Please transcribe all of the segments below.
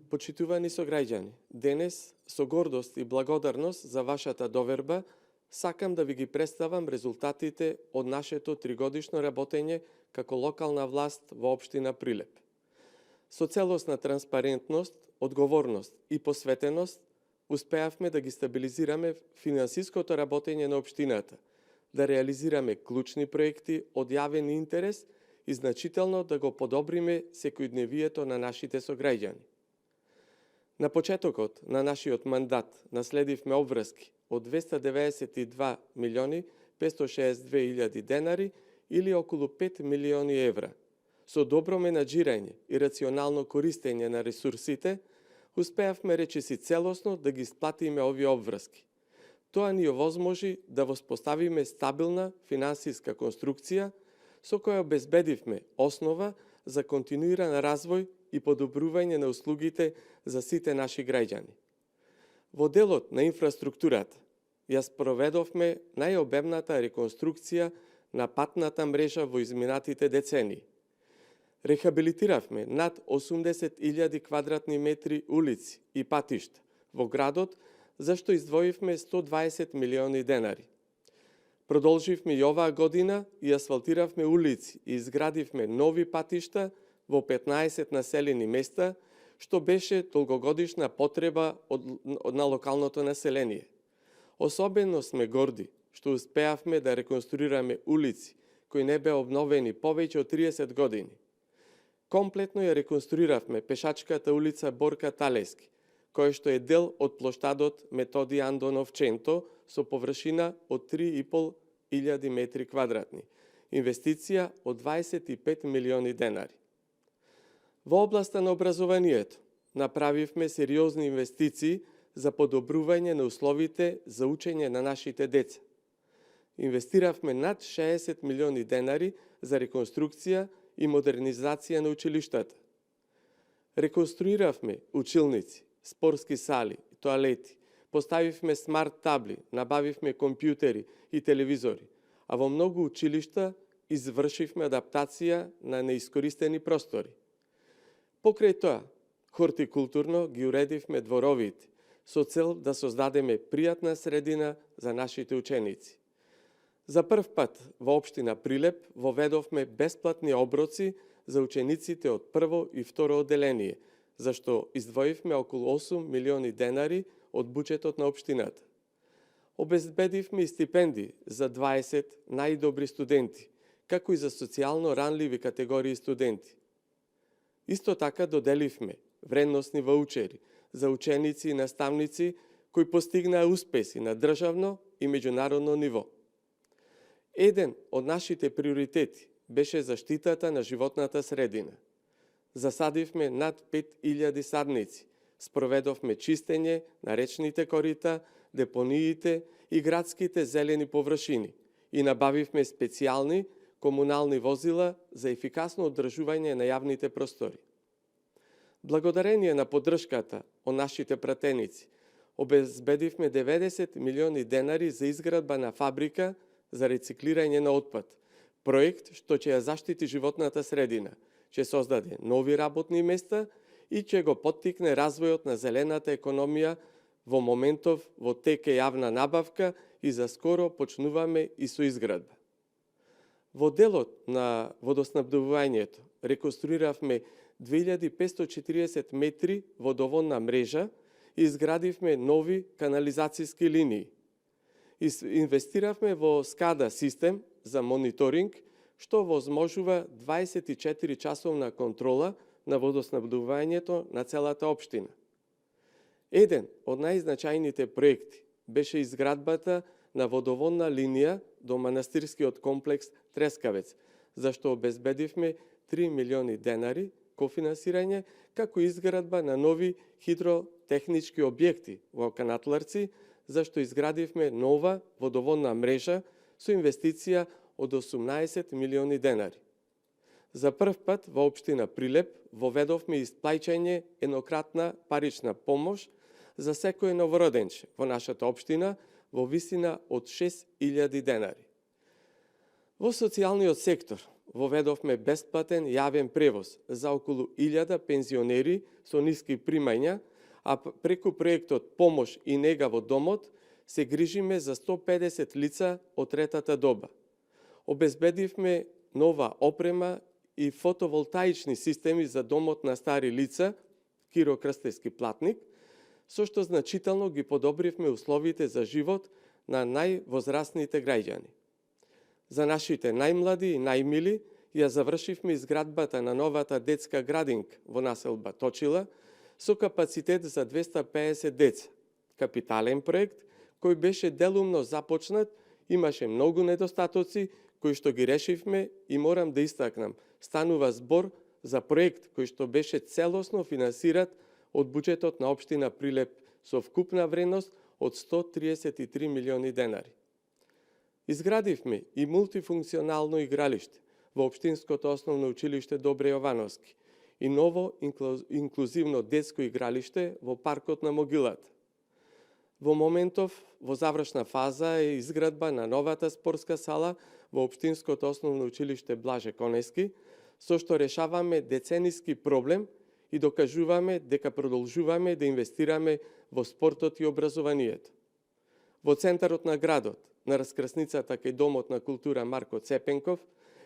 Почитувани сограѓани, денес со гордост и благодарност за вашата доверба сакам да ви ги представам резултатите од нашето тригодишно работење како локална власт во општина Прилеп. Со целосна транспарентност, одговорност и посветеност успеавме да ги стабилизираме финансиското работење на општината, да реализираме клучни проекти од јавен интерес и значително да го подобриме секојдневието на нашите сограѓани. На почетокот на нашиот мандат наследивме обврски од 292 милиони 562 илјади денари или околу 5 милиони евра. Со добро менаџирање и рационално користење на ресурсите, успеавме речиси целосно да ги исплатиме овие обврски. Тоа ни овозможи да воспоставиме стабилна финансиска конструкција со која обезбедивме основа за континуиран развој и подобрување на услугите за сите наши граѓани. Во делот на инфраструктурата ја спроведовме најобемната реконструкција на патната мрежа во изминатите децении. Рехабилитиравме над 80.000 квадратни метри улици и патишта во градот, за што издвоивме 120 милиони денари. Продолживме и оваа година и асфалтиравме улици и изградивме нови патишта во 15 населени места, што беше долгогодишна потреба на локалното население. Особено сме горди што успеавме да реконструираме улици кои не беа обновени повеќе од 30 години. Комплетно ја реконструиравме пешачката улица Борка Талески, која што е дел од плоштадот Методи Андонов Ченто со површина од 3,5 илјади метри квадратни, инвестиција од 25 милиони денари. Во областа на образованието направивме сериозни инвестиции за подобрување на условите за учење на нашите деца. Инвестиравме над 60 милиони денари за реконструкција и модернизација на училиштата. Реконструиравме училници, спортски сали, тоалети, поставивме смарт табли, набавивме компјутери и телевизори, а во многу училишта извршивме адаптација на неискористени простори. Покрај тоа, хортикултурно ги уредивме дворовите со цел да создадеме пријатна средина за нашите ученици. За прв пат во општина Прилеп воведовме бесплатни оброци за учениците од прво и второ одделение, за што издвоивме околу 8 милиони денари од буџетот на општината. Обезбедивме и стипендии за 20 најдобри студенти, како и за социјално ранливи категории студенти. Исто така доделивме вредносни ваучери за ученици и наставници кои постигнаа успеси на државно и меѓународно ниво. Еден од нашите приоритети беше заштитата на животната средина. Засадивме над 5.000 садници, спроведовме чистење на речните корита, депониите и градските зелени површини и набавивме специјални комунални возила за ефикасно одржување на јавните простори. Благодарение на поддршката од нашите пратеници, обезбедивме 90 милиони денари за изградба на фабрика за рециклирање на отпад, проект што ќе ја заштити животната средина, ќе создаде нови работни места и ќе го поттикне развојот на зелената економија. Во моментов во тек е јавна набавка и за скоро почнуваме и со изградба. Во делот на водоснабдувањето реконструиравме 2540 метри водоводна мрежа и изградивме нови канализацијски линии. Инвестиравме во SCADA систем за мониторинг, што возможува 24 часовна контрола на водоснабдувањето на целата општина. Еден од најзначајните проекти беше изградбата на водоводна линија до манастирскиот комплекс Трескавец, за што обезбедивме 3 милиони денари кофинансирање, како изградба на нови хидротехнички објекти во Канатларци, за што изградивме нова водоводна мрежа со инвестиција од 18 милиони денари. За прв пат во општина Прилеп воведовме исплаќање еднократна парична помош за секој новороденче во нашата општина во висина од 6.000 денари. Во социјалниот сектор воведовме бесплатен јавен превоз за околу 1000 пензионери со ниски примања, а преку проектот Помош и нега во домот се грижиме за 150 лица од третата доба. Обезбедивме нова опрема и фотоволтаични системи за домот на стари лица, Киро Крстевски Платник, со што значително ги подобривме условите за живот на највозрастните граѓани. За нашите најмлади и најмили ја завршивме изградбата на новата детска градинка во населба Точила со капацитет за 250 деца. Капитален проект кој беше делумно започнат, имаше многу недостатоци кои што ги решивме и морам да истакнам. Станува збор за проект кој што беше целосно финансират од буџетот на општина Прилеп со вкупна вредност од 133 милиони денари. Изградивме и мултифункционално игралиште во Општинското основно училиште Добре Јовановски и ново инклузивно детско игралиште во паркот на Могилата. Во моментов, во завршна фаза е изградба на новата спортска сала во Општинското основно училиште Блаже Конески, со што решаваме децениски проблем и докажуваме дека продолжуваме да инвестираме во спортот и образованието. Во центарот на градот, на раскрсницата кај Домот на култура Марко Цепенков,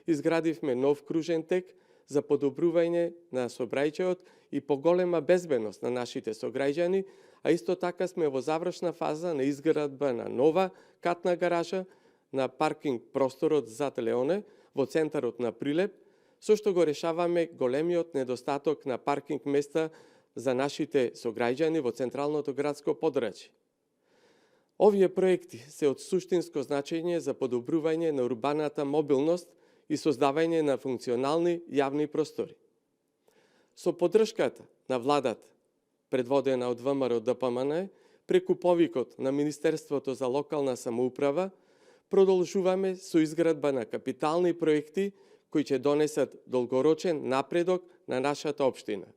изградивме нов кружен тек за подобрување на сообраќајот и поголема безбедност на нашите сограѓани, а исто така сме во завршна фаза на изградба на нова катна гаража на паркинг просторот зад Леоне во центарот на Прилеп, со што го решаваме големиот недостаток на паркинг места за нашите сограѓани во централното градско подрачје. Овие проекти се од суштинско значење за подобрување на урбаната мобилност и создавање на функционални јавни простори. Со поддршката на владата, предводена од ВМРО ДПМН, преку повикот на Министерството за локална самоуправа, продолжуваме со изградба на капитални проекти кои ќе донесат долгорочен напредок на нашата општина.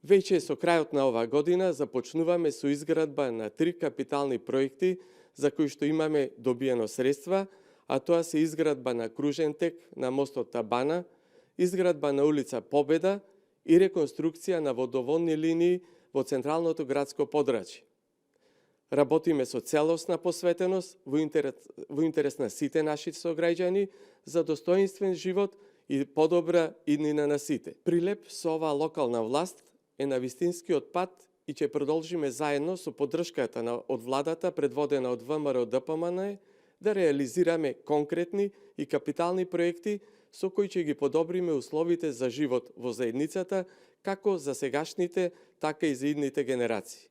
Веќе со крајот на оваа година започнуваме со изградба на 3 капитални проекти за кои што имаме добиено средства, а тоа се изградба на кружен тек на мостот Табана, изградба на улица Победа и реконструкција на водоводни линии во централното градско подрачје. Работиме со целосна посветеност во интерес на сите наши сограѓани за достоинствен живот и подобра иднина на сите. Прилеп со оваа локална власт е на вистинскиот пат и ќе продолжиме заедно со поддршката од владата предводена од ВМРО ДПМН да реализираме конкретни и капитални проекти со кои ќе ги подобриме условите за живот во заедницата како за сегашните, така и за идните генерации.